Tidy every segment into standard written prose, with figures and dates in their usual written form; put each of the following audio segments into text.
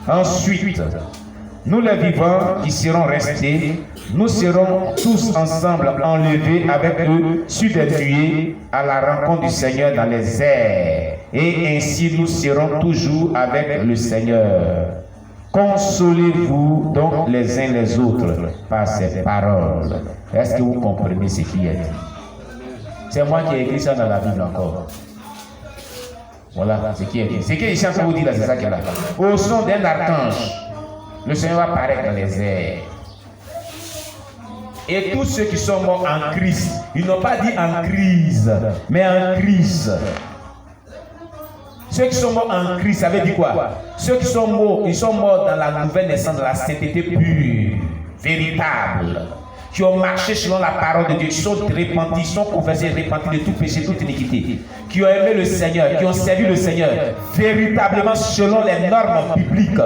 Ensuite, nous les vivants qui serons restés, nous serons tous ensemble enlevés avec eux sur des nuées à la rencontre du Seigneur dans les airs. Et ainsi nous serons toujours avec le Seigneur. Consolez-vous donc les uns les autres par ces paroles. Est-ce que vous comprenez ce qui est dit? C'est moi qui ai écrit ça dans la Bible encore. Voilà ce qui est dit. Ce qui est ici, vous dire là, c'est ça qui est là. Au son d'un archange, le Seigneur va apparaître dans les airs. Et tous ceux qui sont morts en Christ, ils n'ont pas dit en crise, mais en Christ. Ceux qui sont morts en Christ, ça veut dire quoi? Ceux qui sont morts, ils sont morts dans la nouvelle naissance de la sainteté pure, véritable, qui ont marché selon la parole de Dieu, qui sont repentis, sont confessés, repentis de tout péché, toute iniquité, qui ont aimé le Seigneur, qui ont servi le Seigneur, véritablement selon les normes bibliques.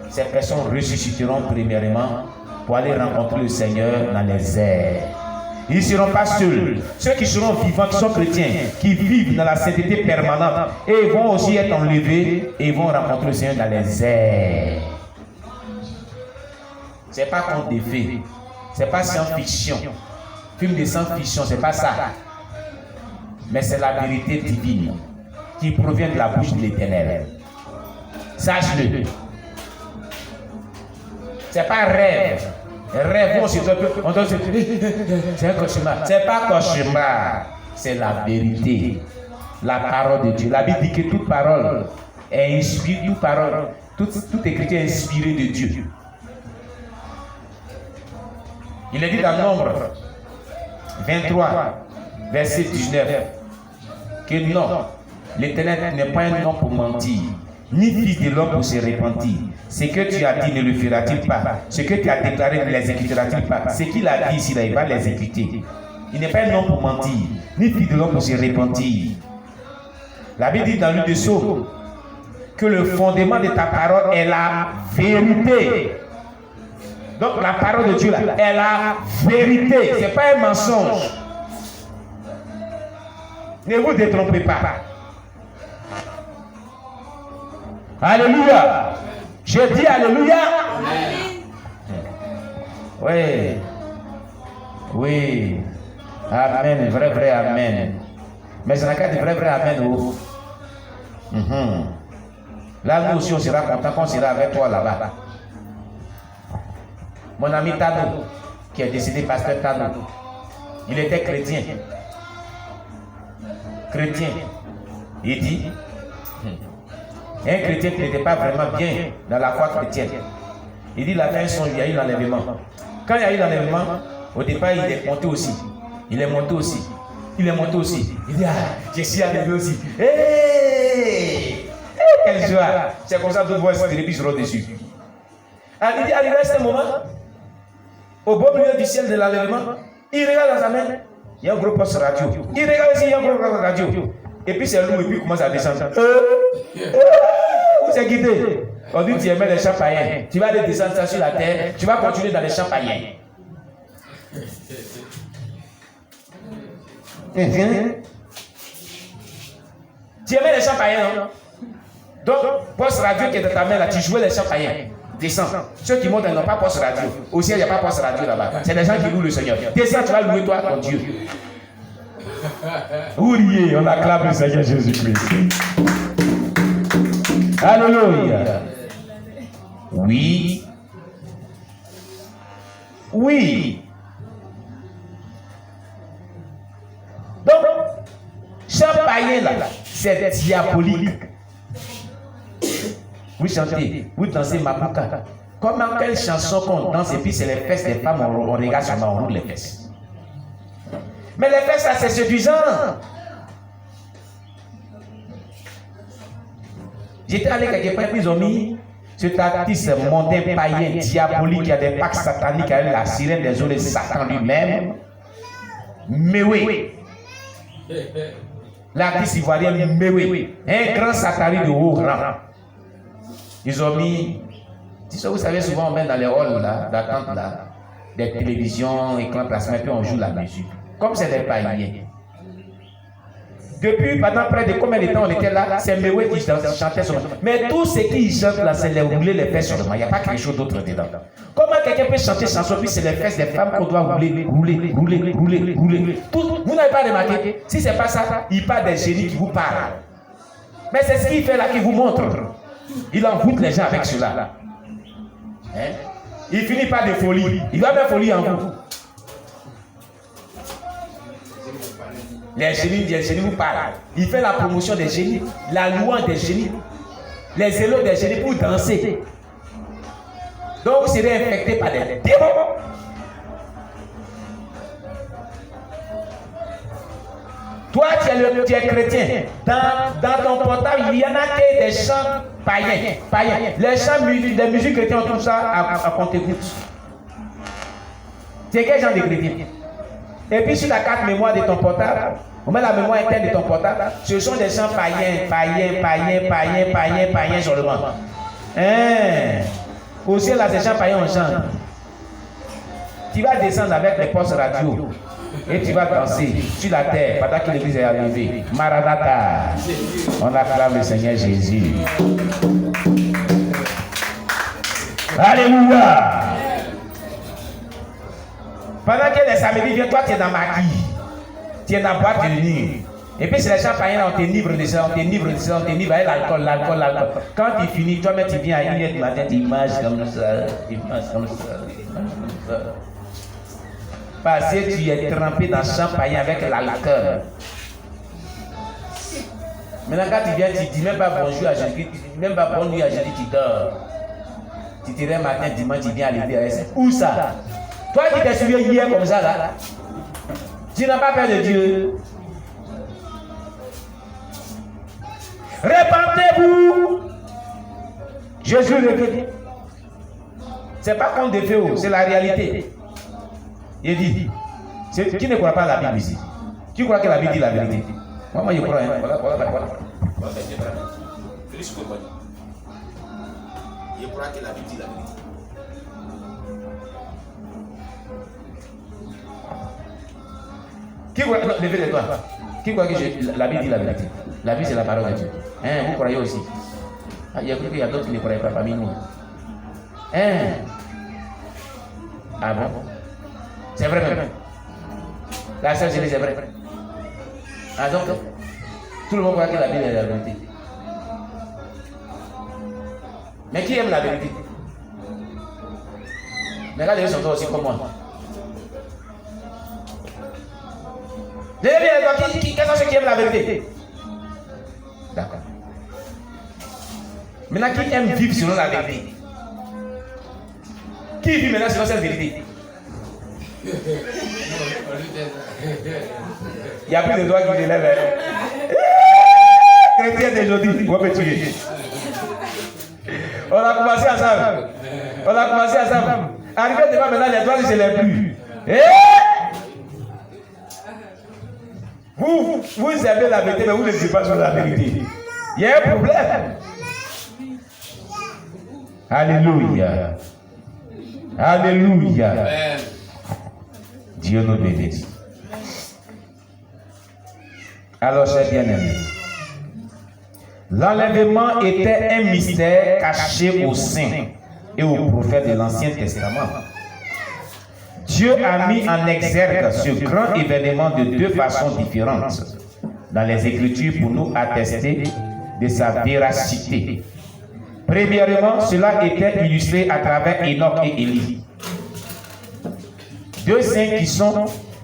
Ces personnes ressusciteront premièrement pour aller rencontrer le Seigneur dans les airs. Ils ne seront pas seuls. Ceux qui seront vivants, qui sont chrétiens, qui vivent dans la sainteté permanente, et ils vont aussi être enlevés et ils vont rencontrer le Seigneur dans les airs. Ce n'est pas conte de fées. Ce n'est pas science-fiction. Film de science-fiction, ce n'est pas ça. Mais c'est la vérité divine qui provient de la bouche de l'Éternel. Sache-le. Ce n'est pas rêve. Rêvons sur toi. C'est un cauchemar. Ce n'est pas cauchemar. C'est la vérité. La parole de Dieu. La Bible dit que toute parole est inspirée. Toute parole, toute écriture est inspirée de Dieu. Il est dit dans Nombre 23, verset 19, que non, l'Éternel n'est pas un homme pour mentir, ni fils de l'homme pour se repentir. Ce que tu as dit ne le fera-t-il pas? Ce que tu as déclaré ne l'exécutera-t-il pas? Ce qu'il a dit ici, là, il va l'exécuter. Il n'est pas un homme pour mentir, ni fils de l'homme pour se repentir. La Bible dit dans le Psaume que le fondement de ta parole est la vérité. Donc la parole de Dieu là, est la vérité. Ce n'est pas un mensonge. Ne vous détrompez pas. Alléluia. Je dis Alléluia. Oui. Oui. Amen. Vrai, amen. Mais c'est la carte de vrai, amen. Là, nous aussi, on sera content qu'on sera avec toi là-bas. Mon ami Tano, qui est décédé, pasteur Tano, il était chrétien. Chrétien. Il dit, un chrétien qui n'était pas vraiment bien dans la foi chrétienne. Il dit, il a fait un son, il y a eu l'enlèvement. Quand il y a eu l'enlèvement, au départ, il est monté aussi. Il est monté aussi. Il est monté aussi. Il dit, je suis enlevé aussi. Hey! Quelle joie! C'est comme ça que d'autres voix se puis seront dessus. Alors, il dit, arrivé à ce moment, au beau milieu du ciel de l'enlèvement, il regarde dans sa main, il y a un gros poste radio. Il regarde ici, il y a un gros poste radio. Et puis c'est lourd, et puis il commence à descendre. Où c'est quitté? On dit, tu aimais les champs païens. Tu vas aller descendre ça sur la terre, tu vas continuer dans les champs païens. Tu aimais les champs païens, non? Donc, poste radio qui est dans ta main là, tu jouais les champs païens. Descends. Ceux qui montent, ils n'ont pas poste radio. Au ciel, il n'y a pas poste radio là-bas. C'est des gens qui louent le Seigneur. Descends, tu vas louer toi, ton Dieu. Vous riez, on acclame le Seigneur Jésus-Christ. Alléluia. Oui. Oui. Donc, chant païen là, c'est diabolique. Vous chantez, vous dansez Mapuka. Comment quelle chanson qu'on danse et puis c'est les fesses des femmes, on regarde sur on roule les fesses. Mais les fesses là c'est séduisant. J'étais allé quelque part, ils ont mis cet artiste mondain païen, diabolique, qui a des pactes sataniques avec la sirène des eaux de Satan lui-même. Mais oui. L'artiste ivoirien, mais oui. Un grand satanique de haut rang. Ils ont mis, vous savez, souvent on met dans les halls d'attente là, des télévisions, écrans plasma, puis on joue la musique. Comme c'est des païens. Depuis pendant près de combien de temps on était là, c'est Mewé qui chantait seulement. Mais tout ce qu'il chante là, c'est les rouler les fesses seulement. Il n'y a pas quelque chose d'autre dedans. Comment quelqu'un peut chanter chanson, puis c'est les fesses des femmes qu'on doit rouler. Tout, vous n'avez pas remarqué? Si ce n'est pas ça, il parle des génies qui vous parlent. Mais c'est ce qu'il fait là qui vous montre. Il envoûte les gens avec cela. Hein? Il finit par des folies. Il va mettre folie en vous. Les génies vous parlent. Il fait la promotion des génies, la louange des génies, les éloges des génies pour danser. Donc vous serez infecté par des démons. Toi, tu es chrétien. Dans ton portable, il y en a que des chants païens. Les chants des musiques chrétiennes, on trouve ça à compte-gouttes. C'est quel genre de chrétien? Et puis sur la carte mémoire de ton portable, on met la mémoire interne de ton portable, ce sont des chants païens seulement. Hein? Au ciel, là, ces chants païens, on chante. Tu vas descendre avec les postes radio et tu vas danser sur la terre pendant que l'église est arrivée. Maranatha, on acclame le Seigneur Jésus. Alléluia. Pendant que les samedis viennent, toi tu es dans ma quille. Tu es dans la boîte de nuit. Et puis c'est les gens païens, on t'enivre de ça, on t'enivre avec l'alcool. Quand tu finis, toi-même tu viens à 1h du matin, tu manges comme ça. Parce que tu es trempé dans le champ païen avec l'alcool. Maintenant quand tu viens, tu ne dis même pas bonjour à Jésus, tu dis même pas bonne nuit à Jésus, tu dors. Tu te réveilles matin, dimanche, tu viens à l'église. Où ça? Toi qui t'es suivi hier comme ça là, tu n'as pas peur de Dieu. Répentez-vous. Jésus le dit. C'est pas contre des faits, c'est la réalité. Il dit, qui ne croit pas à la Bible ici? Qui croit que la Bible dit la vérité? Moi je crois. Voilà. Félix Kourbani. Je crois que la Bible dit la vérité. Qui croit, levez-les-toi. Qui croit que la Bible dit la vérité? La Bible c'est la parole de Dieu. Hein, vous croyez aussi? Il y a cru qu'il y a d'autres qui ne croyaient pas parmi nous. Hein? Ah bon? C'est vrai même. La seule c'est vrai. Ah donc, tout le monde croit que la Bible est la vérité. Mais qui aime la vérité? Mais là, les gens sont aussi comme moi. Quels sont ceux qui aiment la vérité? D'accord. Maintenant, qui aime vivre selon la vérité? Qui vit maintenant selon cette vérité? Il n'y a plus de doigts qui lèvent. Chrétien d'aujourd'hui, on peut tuer. On a commencé ensemble. Arrivé devant maintenant, les doigts ne se lèvent plus. Vous aimez la vérité, mais vous ne dites pas sur la vérité. Il y a un problème. Alléluia. Alléluia. Dieu nous bénit. Alors, chers bien-aimés, l'enlèvement était un mystère caché aux saints et aux prophètes de l'Ancien Testament. Dieu a mis en exergue ce grand événement de deux façons différentes dans les Écritures pour nous attester de sa véracité. Premièrement, cela était illustré à travers Enoch et Élie. Deux saints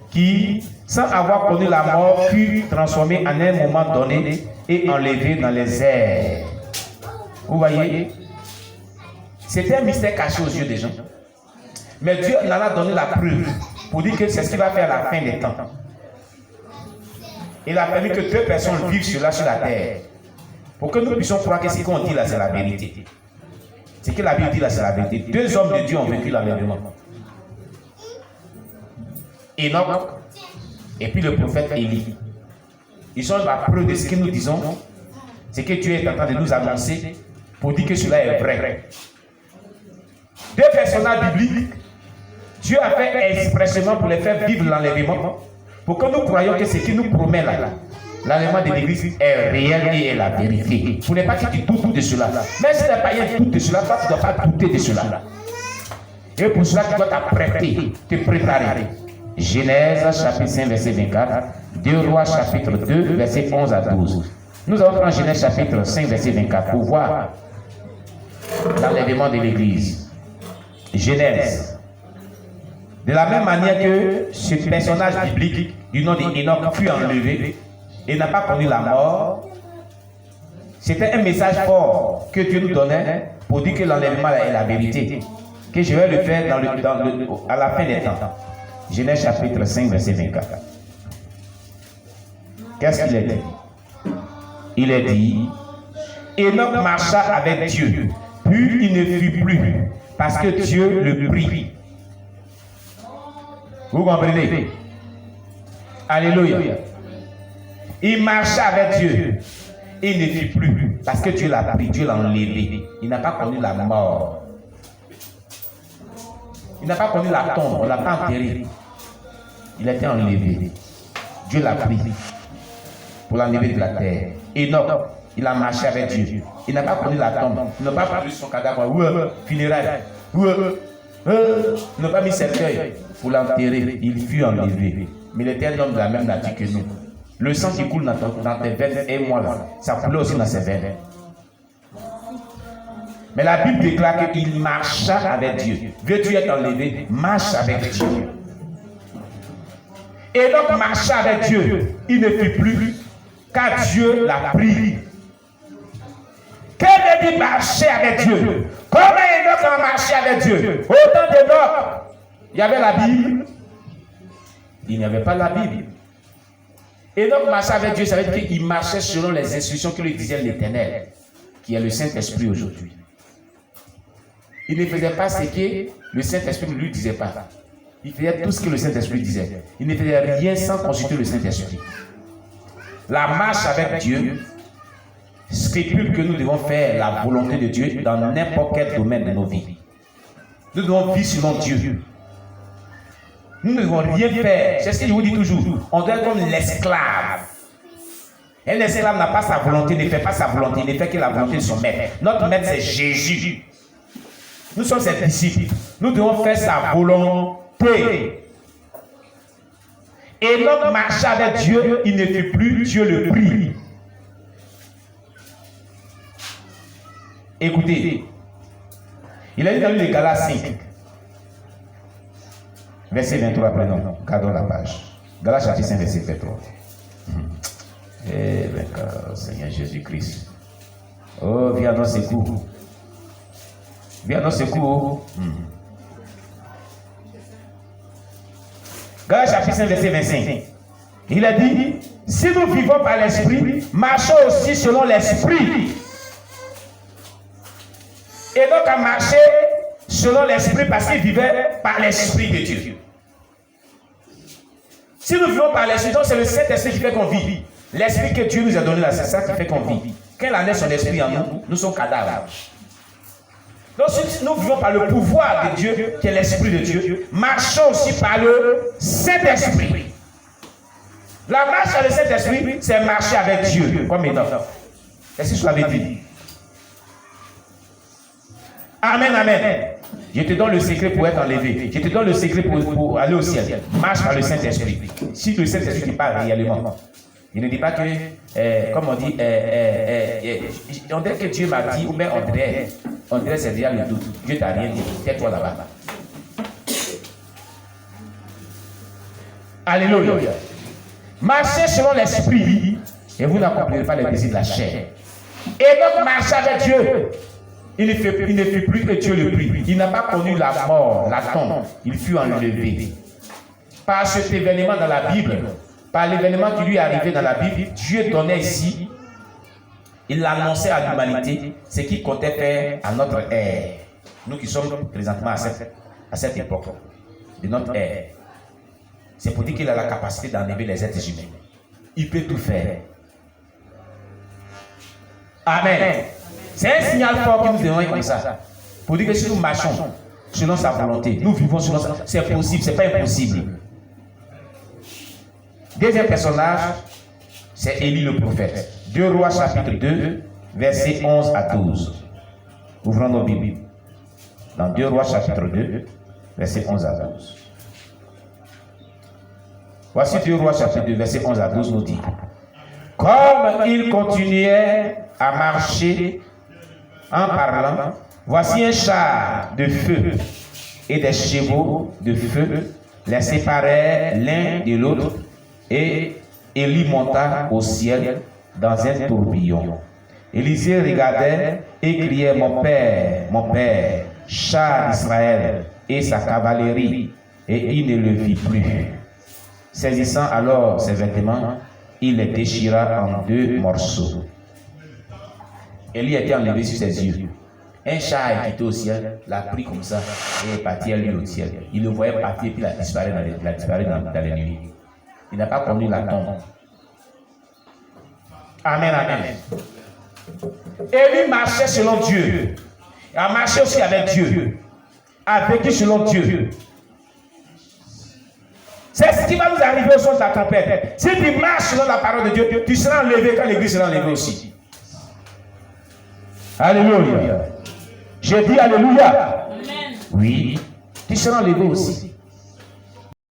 qui, sans avoir connu la mort, furent transformés en un moment donné et enlevés dans les airs. Vous voyez? C'était un mystère caché aux yeux des gens. Mais Dieu en a donné la preuve pour dire que c'est ce qu'il va faire à la fin des temps. Il a permis que deux personnes vivent cela sur la terre. Pour que nous puissions croire que ce qu'on dit là, c'est la vérité. Ce que la Bible dit là, c'est la vérité. Deux hommes de Dieu ont vécu l'enlèvement. Enoch et puis le prophète Élie. Ils sont la preuve de ce que nous disons. C'est que Dieu est en train de nous annoncer pour dire que cela est vrai. Deux personnages bibliques, Dieu a fait expressément pour les faire vivre l'enlèvement, pour que nous croyions que ce qu'il nous promet là, L'enlèvement de l'église est réel et est la vérité. Vous n'êtes pas que tu doutes de cela. Même si les païens doutent de cela, toi tu ne dois pas douter de cela. Et pour cela, tu dois t'apprêter, te préparer. Genèse chapitre 5, verset 24. 2 Rois chapitre 2, verset 11 à 12. Nous allons prendre Genèse chapitre 5, verset 24 pour voir l'enlèvement de l'église. Genèse. De la même manière que ce personnage biblique du nom d'Enoch fut enlevé et n'a pas connu la mort, c'était un message fort que Dieu nous donnait pour dire que l'enlèvement est la vérité, que je vais le faire à la fin des temps. Genèse chapitre 5, verset 24. Qu'est-ce qu'il est dit? Il est dit, Enoch marcha avec Dieu, puis il ne fut plus, parce que Dieu le prit. Vous comprenez? Alléluia. Il marcha avec Dieu. Il ne fut plus, parce que Dieu l'a pris, Dieu l'a enlevé. Il n'a pas connu la mort. Il n'a pas connu la tombe, on ne l'a pas enterré. Il a été enlevé. Dieu l'a pris pour l'enlever de la terre. Enoch, il a marché avec Dieu. Il n'a pas connu la tombe. Il n'a pas pris son cadavre. Funérailles. Il n'a pas mis cercueil pour l'enterrer. Il fut enlevé. Mais il était un homme de la même nature que nous. Le sang qui coule dans tes veines et moi là, ça coulait aussi dans ses veines. Mais la Bible déclare qu'il marcha avec Dieu. Veux-tu être enlevé? Marche avec Dieu. Et donc marcha avec Dieu. Il ne fut plus, car Dieu l'a pris. Quel dit marcher avec Dieu? Comment Enoch a marché avec Dieu? Au temps d'Enoch, il y avait la Bible. Il n'y avait pas la Bible. Enoch marchait avec Dieu, ça veut dire qu'il marchait selon les instructions que lui disait l'Éternel, qui est le Saint-Esprit aujourd'hui. Il ne faisait pas ce que le Saint-Esprit ne lui disait pas. Il faisait tout ce que le Saint-Esprit disait. Il ne faisait rien sans consulter le Saint-Esprit. La marche avec Dieu stipule que nous devons faire la volonté de Dieu dans n'importe quel domaine de nos vies. Nous devons vivre selon Dieu. Nous ne devons rien faire. C'est ce que je vous dis toujours. On doit être comme l'esclave. Un esclave n'a pas sa volonté, ne fait pas sa volonté, il ne fait que la volonté de son maître. Notre maître, c'est Jésus. Nous sommes ses disciples. Nous devons faire sa volonté. Et Enoch marcha avec Dieu, il ne fut plus, Dieu le prit. Écoutez, il a dit dans les Galates 5, verset 23, prenons, gardons la page. Galates chapitre 5, verset 23. Eh bien, Seigneur Jésus-Christ. Oh, viens dans ce secours. Viens dans ce secours. Galates chapitre 5, verset 25. Il a dit, si nous vivons par l'esprit, marchons aussi selon l'esprit. Et donc à marcher selon l'esprit parce qu'il vivait par l'esprit de Dieu. Si nous vivons par l'esprit, donc c'est le Saint-Esprit qui fait qu'on vit. L'esprit que Dieu nous a donné là, c'est ça qui fait qu'on vit. Quand il en est son esprit en nous, nous sommes cadavres. Donc si nous vivons par le pouvoir de Dieu, qui est l'esprit de Dieu, marchons aussi par le Saint-Esprit. La marche avec le Saint-Esprit, c'est marcher avec Dieu, comme Enoch. Est-ce que je l'avais dit? Amen, amen. Je te donne le secret pour être enlevé. Je te donne le secret pour aller au ciel. Marche par le Saint-Esprit. Si le Saint-Esprit te parle réellement. Il ne dit pas que, comme on dit, on dirait que Dieu m'a dit, ou bien on dirait c'est déjà le doute. Dieu t'a rien dit. Tais-toi là-bas. Alléluia. Marchez selon l'esprit et vous n'accomplirez pas les désirs de la chair. Et donc marchez avec Dieu. Il ne fut plus que Dieu le prit. Il n'a pas connu la mort, la tombe. Il fut enlevé. Par cet événement dans la Bible, par l'événement qui lui est arrivé dans la Bible, Dieu donnait ici, il l'annonçait à l'humanité, ce qu'il comptait faire à notre ère. Nous qui sommes présentement à cette époque de notre ère. C'est pour dire qu'il a la capacité d'enlever les êtres humains. Il peut tout faire. Amen. C'est un signal fort que nous devons être comme ça. Pour dire que si nous marchons selon sa volonté, nous vivons selon sa volonté, c'est possible, c'est pas impossible. Deuxième personnage, C'est Élie le prophète. 2 Rois chapitre 2, versets 11 à 12. Ouvrons nos Bibles. Dans 2 Rois chapitre 2, versets 11 à 12. Voici 2 Rois chapitre 2, versets 11 à 12 nous dit: comme il continuait à marcher en parlant, voici un char de feu et des chevaux de feu les séparaient l'un de l'autre, et Élie monta au ciel dans un tourbillon. Élisée regardait et criait: mon père, char d'Israël et sa cavalerie, et il ne le vit plus. Saisissant alors ses vêtements, il les déchira en 2 morceaux. Élie était enlevé sur ses yeux. Un chat est quitté au ciel, l'a pris comme ça et est parti à lui au ciel. Il le voyait partir et puis il a disparu dans les nuits. Il n'a pas connu la tombe. Amen, amen. Élie marchait selon Dieu. Il a marché aussi avec Dieu. A vécu selon Dieu. C'est ce qui va nous arriver au son de la tempête. Si tu marches selon la parole de Dieu, tu seras enlevé quand l'église sera enlevée aussi. Alléluia. J'ai dit alléluia. Amen. Oui, tu seras enlevé aussi.